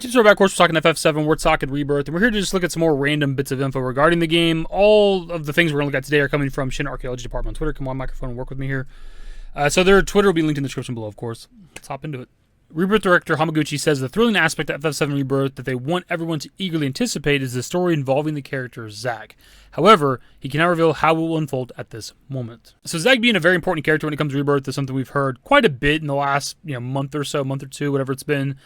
Tips are back, of course, we're talking FF7, we're talking Rebirth, and we're here to just look at some more random bits of info regarding the game. All of the things we're going to look at today are coming from Shinra Archaeology Department on Twitter. Come on, microphone, and work with me here. So their Twitter will be linked in the description below, of course. Let's hop into it. Rebirth director Hamaguchi says the thrilling aspect of FF7 Rebirth that they want everyone to eagerly anticipate is the story involving the character Zack. However, he cannot reveal how it will unfold at this moment. So Zack being a very important character when it comes to Rebirth is something we've heard quite a bit in the last month or so, month or two, whatever it's been.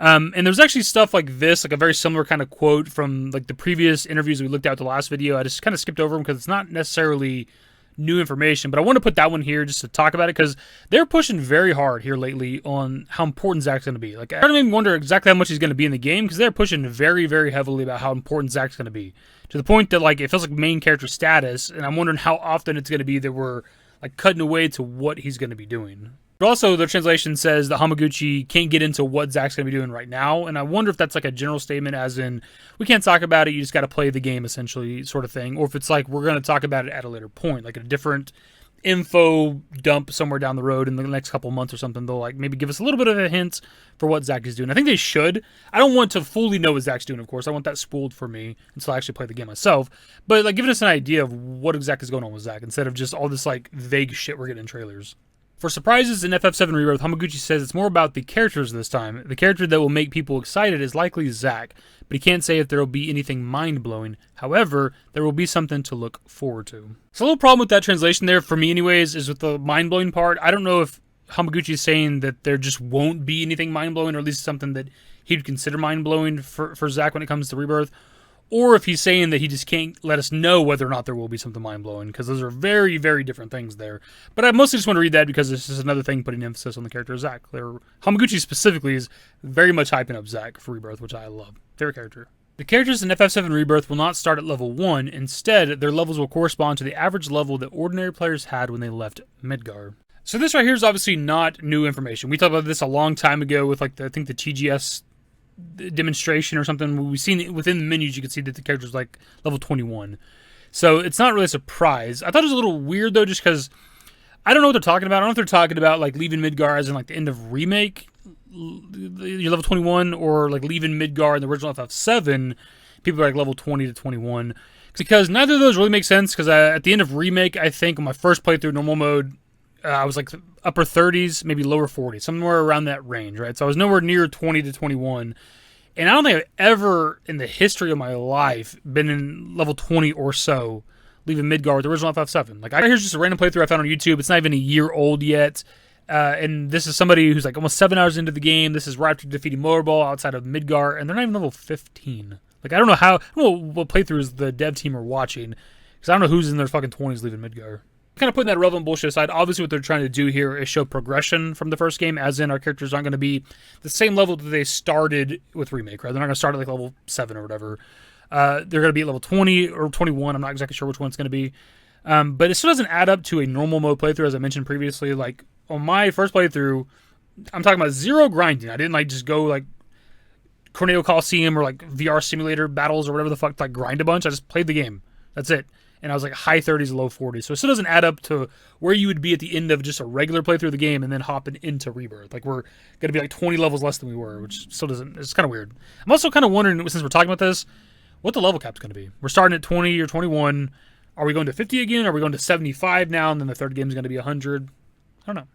And there's actually stuff like this, like a very similar kind of quote from like the previous interviews we looked at the last video. I just kind of skipped over them because it's not necessarily new information, but I want to put that one here just to talk about it because they're pushing very hard here lately on how important Zack's going to be. Like, I don't even wonder exactly how much he's going to be in the game because they're pushing very, very heavily about how important Zack's going to be to the point that like it feels like main character status, and I'm wondering how often it's going to be that we're like cutting away to what he's going to be doing. But also, the translation says that Hamaguchi can't get into what Zack's going to be doing right now, and I wonder if that's like a general statement as in, we can't talk about it, you just got to play the game, essentially, sort of thing, or if it's like, we're going to talk about it at a later point, like a different info dump somewhere down the road in the next couple months or something. They'll like maybe give us a little bit of a hint for what Zack is doing. I think they should. I don't want to fully know what Zack's doing, of course. I want that spoiled for me until I actually play the game myself, but like giving us an idea of what exactly is going on with Zack instead of just all this like vague shit we're getting in trailers. For surprises in FF7 Rebirth, Hamaguchi says it's more about the characters this time. The character that will make people excited is likely Zack, but he can't say if there will be anything mind-blowing. However, there will be something to look forward to. So a little problem with that translation there, for me anyways, is with the mind-blowing part. I don't know if Hamaguchi is saying that there just won't be anything mind-blowing, or at least something that he'd consider mind-blowing for Zack when it comes to Rebirth, or if he's saying that he just can't let us know whether or not there will be something mind-blowing, because those are very, very different things there. But I mostly just want to read that because this is another thing putting emphasis on the character of Zack. Hamaguchi specifically is very much hyping up Zack for Rebirth, which I love. Favorite character. The characters in FF7 Rebirth will not start at level 1. Instead, their levels will correspond to the average level that ordinary players had when they left Midgar. So this right here is obviously not new information. We talked about this a long time ago with like I think the TGS demonstration or something. We've seen it within the menus, you can see that the character's like level 21. So it's not really a surprise. I thought it was a little weird though, just because I don't know what they're talking about. I don't know if they're talking about like leaving Midgar as in like the end of Remake, you're level 21, or like leaving Midgar in the original FF7, people are like level 20 to 21. Because neither of those really make sense, because at the end of Remake, I think on my first playthrough normal mode, I was like upper 30s, maybe lower 40s, somewhere around that range, right? So I was nowhere near 20 to 21. And I don't think I've ever in the history of my life been in level 20 or so, leaving Midgar with the original FF7. Like, here's just a random playthrough I found on YouTube. It's not even a year old yet. And this is somebody who's like almost 7 hours into the game. This is right after defeating Motorball outside of Midgar, and they're not even level 15. Like, I don't know what playthroughs the dev team are watching, because I don't know who's in their fucking 20s leaving Midgar. Kind of putting that irrelevant bullshit aside, obviously what they're trying to do here is show progression from the first game, as in our characters aren't going to be the same level that they started with Remake, right? They're not going to start at like level 7 or whatever. They're going to be at level 20 or 21. I'm not exactly sure which one it's going to be. But it still doesn't add up to a normal mode playthrough, as I mentioned previously. Like, on my first playthrough, I'm talking about zero grinding. I didn't like just go like Corneo Coliseum or like VR simulator battles or whatever the fuck to like grind a bunch. I just played the game. That's it. And I was like high 30s, low 40s. So it still doesn't add up to where you would be at the end of just a regular playthrough of the game and then hopping into Rebirth. Like, we're going to be like 20 levels less than we were, which still doesn't, it's kind of weird. I'm also kind of wondering, since we're talking about this, what the level cap's going to be. We're starting at 20 or 21. Are we going to 50 again? Are we going to 75 now? And then the third game is going to be 100? I don't know.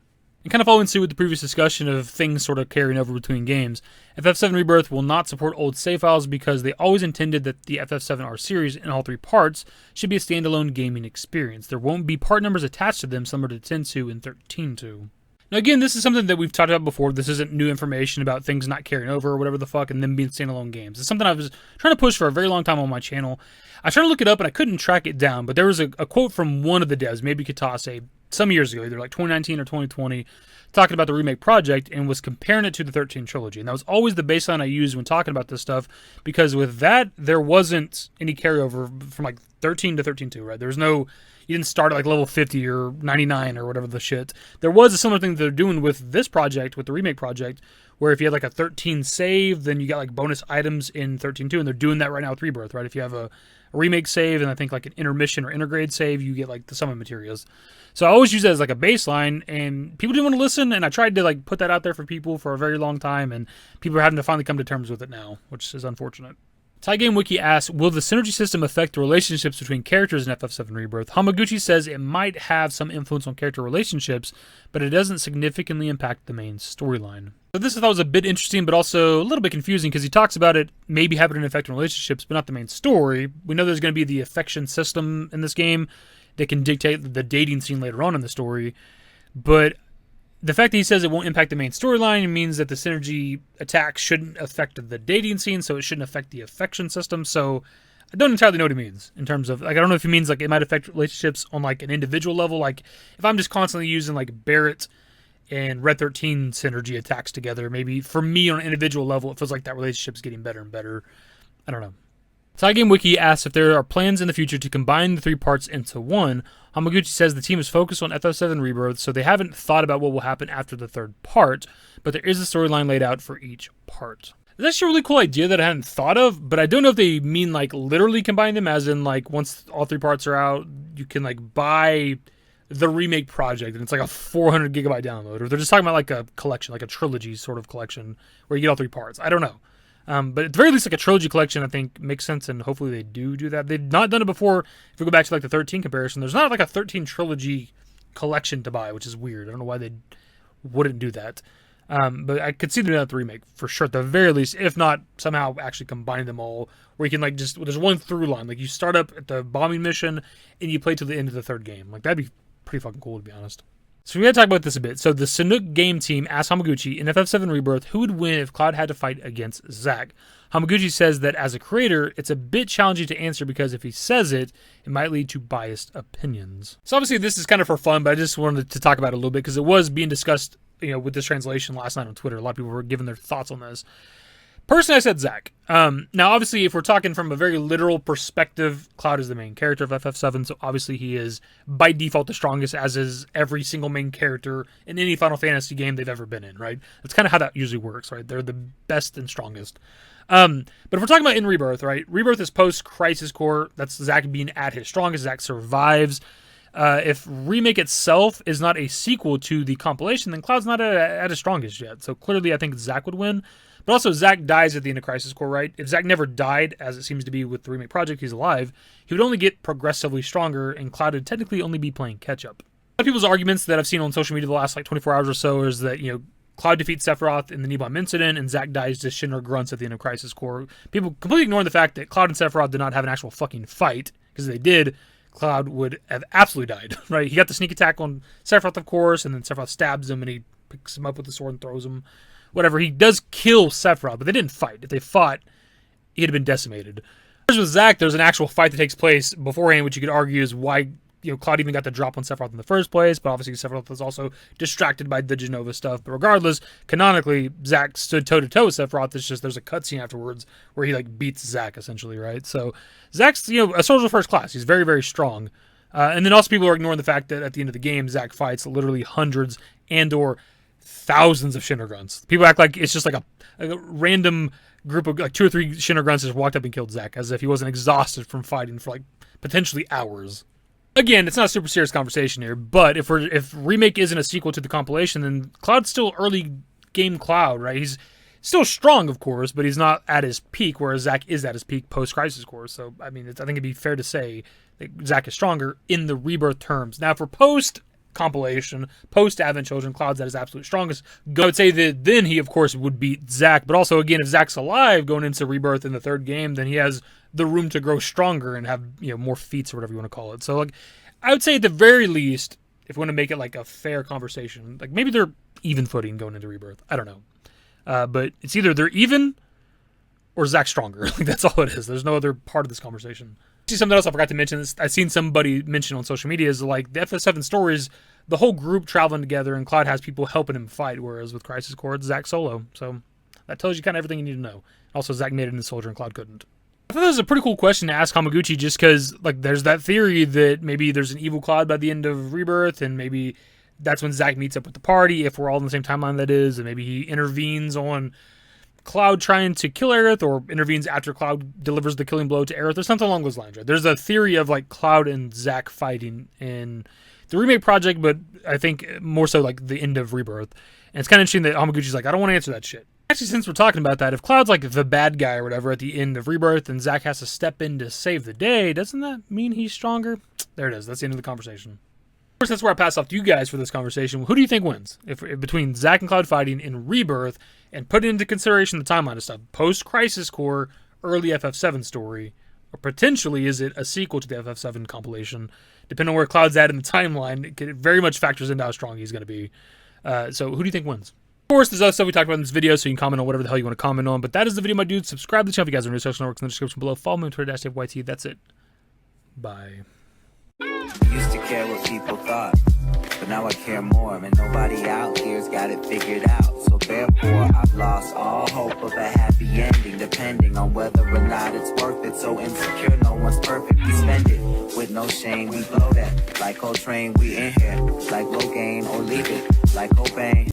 And kind of following suit with the previous discussion of things sort of carrying over between games, FF7 Rebirth will not support old save files because they always intended that the FF7R series in all 3 parts should be a standalone gaming experience. There won't be part numbers attached to them, similar to 10.2 and 13.2. Now again, this is something that we've talked about before. This isn't new information about things not carrying over or whatever the fuck and them being standalone games. It's something I was trying to push for a very long time on my channel. I tried to look it up and I couldn't track it down, but there was a quote from one of the devs, maybe Katase, some years ago, either like 2019 or 2020, talking about the remake project and was comparing it to the 13 trilogy. And that was always the baseline I used when talking about this stuff, because with that, there wasn't any carryover from like 13 to 13.2, right? There was no, you didn't start at like level 50 or 99 or whatever the shit. There was a similar thing that they're doing with this project, with the remake project, where if you had like a 13 save, then you got like bonus items in 13.2, and they're doing that right now with Rebirth, right? If you have a remake save and I think like an intermission or intergrade save, you get like the summon materials. So I always use that as like a baseline, and people didn't want to listen, and I tried to like put that out there for people for a very long time, and people are having to finally come to terms with it now, which is unfortunate. Thai Game Wiki asks, will the synergy system affect the relationships between characters in FF7 Rebirth? Hamaguchi says it might have some influence on character relationships, but it doesn't significantly impact the main storyline. So this I thought was a bit interesting, but also a little bit confusing, because he talks about it maybe having an effect on relationships, but not the main story. We know there's going to be the affection system in this game that can dictate the dating scene later on in the story, but the fact that he says it won't impact the main storyline means that the synergy attack shouldn't affect the dating scene, so it shouldn't affect the affection system. So I don't entirely know what he means in terms of, like, I don't know if he means like it might affect relationships on like an individual level. Like if I'm just constantly using like Barrett and Red 13 synergy attacks together, maybe for me on an individual level, it feels like that relationship's getting better and better. I don't know. Thai Game Wiki asks if there are plans in the future to combine the 3 parts into one. Hamaguchi says the team is focused on FF7 Rebirth, so they haven't thought about what will happen after the 3rd part, but there is a storyline laid out for each part. It's actually a really cool idea that I hadn't thought of, but I don't know if they mean like literally combine them, as in like once all 3 parts are out, you can like buy the remake project and it's like a 400 gigabyte download, or they're just talking about like a collection, like a trilogy sort of collection where you get all 3 parts. I don't know. But at the very least, like a trilogy collection, I think makes sense, and hopefully they do that. They've not done it before. If we go back to like the 13 comparison, there's not like a 13 trilogy collection to buy, which is weird. I don't know why they wouldn't do that. But I could see them doing that the remake for sure, at the very least, if not somehow actually combine them all, where you can like just, there's one through line. Like you start up at the bombing mission and you play to the end of the 3rd game. Like that'd be pretty fucking cool, to be honest. So we gotta talk about this a bit. So the Sanuk game team asked Hamaguchi in FF7 Rebirth who would win if Cloud had to fight against Zack. Hamaguchi says that as a creator, it's a bit challenging to answer because if he says it, it might lead to biased opinions. So obviously this is kind of for fun, but I just wanted to talk about it a little bit because it was being discussed, with this translation last night on Twitter. A lot of people were giving their thoughts on this. Personally, I said Zack. Now, obviously, if we're talking from a very literal perspective, Cloud is the main character of FF7, so obviously he is, by default, the strongest, as is every single main character in any Final Fantasy game they've ever been in, right? That's kind of how that usually works, right? They're the best and strongest. But if we're talking about in Rebirth, right? Rebirth is post-Crisis Core. That's Zack being at his strongest. Zack survives. If Remake itself is not a sequel to the compilation, then Cloud's not at his strongest yet. So clearly, I think Zack would win. But also, Zack dies at the end of Crisis Core, right? If Zack never died, as it seems to be with the Remake Project, he's alive, he would only get progressively stronger, and Cloud would technically only be playing catch-up. A lot of people's arguments that I've seen on social media the last, 24 hours or so is that, Cloud defeats Sephiroth in the Nibelheim incident, and Zack dies to Shinra grunts at the end of Crisis Core. People completely ignoring the fact that Cloud and Sephiroth did not have an actual fucking fight, because if they did, Cloud would have absolutely died, right? He got the sneak attack on Sephiroth, of course, and then Sephiroth stabs him, and he picks him up with the sword and throws him. Whatever, he does kill Sephiroth, but they didn't fight. If they fought, he'd have been decimated. Whereas with Zack, there's an actual fight that takes place beforehand, which you could argue is why Cloud even got the drop on Sephiroth in the first place, but obviously Sephiroth was also distracted by the Genova stuff. But regardless, canonically, Zack stood toe-to-toe with Sephiroth. It's just there's a cutscene afterwards where he beats Zack, essentially, right? So Zack's, a soldier first class. He's very, very strong. And then also people are ignoring the fact that at the end of the game, Zack fights literally hundreds and or thousands of Shinra grunts. People act like it's just like a random group of 2 or 3 Shinra grunts just walked up and killed Zack, as if he wasn't exhausted from fighting for potentially hours. Again, it's not a super serious conversation here, but if Remake isn't a sequel to the compilation, then Cloud's still early game Cloud, right? He's still strong, of course, but he's not at his peak, whereas Zack is at his peak post-Crisis Core. So, I think it'd be fair to say that Zack is stronger in the Rebirth terms. Now, for post-compilation, post-Advent Children, Cloud's at his absolute strongest. I would say that then he, of course, would beat Zack, but also, again, if Zack's alive going into Rebirth in the 3rd game, then he has the room to grow stronger and have more feats or whatever you want to call it. So I would say at the very least, if we want to make it a fair conversation, maybe they're even footing going into Rebirth. I don't know, but it's either they're even or Zack's stronger. That's all it is. There's no other part of this conversation. See, something else I forgot to mention. I've seen somebody mention on social media is the FF7 stories, the whole group traveling together, and Cloud has people helping him fight, whereas with Crisis Core, it's Zack solo. So that tells you kind of everything you need to know. Also, Zack made it in the soldier and Cloud couldn't. I thought that was a pretty cool question to ask Hamaguchi, just because there's that theory that maybe there's an evil Cloud by the end of Rebirth, and maybe that's when Zack meets up with the party, if we're all in the same timeline that is, and maybe he intervenes on Cloud trying to kill Aerith, or intervenes after Cloud delivers the killing blow to Aerith, or something along those lines, right? There's a theory of like Cloud and Zack fighting in the remake project, but I think more so like the end of Rebirth. And it's kind of interesting that Hamaguchi's like, I don't want to answer that shit. Actually, since we're talking about that, if Cloud's like the bad guy or whatever at the end of Rebirth and Zack has to step in to save the day, doesn't that mean he's stronger? There it is. That's the end of the conversation. Of course, that's where I pass off to you guys for this conversation. Who do you think wins if between Zack and Cloud fighting in Rebirth, and put into consideration the timeline of stuff, post-Crisis Core, early FF7 story, or potentially is it a sequel to the FF7 compilation? Depending on where Cloud's at in the timeline, it very much factors into how strong he's going to be. So who do you think wins? Of course, there's other stuff we talked about in this video, so you can comment on whatever the hell you want to comment on. But that is the video, my dudes. Subscribe to the channel if you guys are new. Social networks in the description below. Follow me on Twitter, @DaveYT. That's it. Bye. Used to care what people thought, but now I care more, and nobody out here's got it figured out. So therefore, I've lost all hope of a happy ending, depending on whether or not it's worth it. So insecure, no one's perfect. We spend it with no shame. We blow that like Coltrane. We in here like Low Gain, or leave it like Cobain.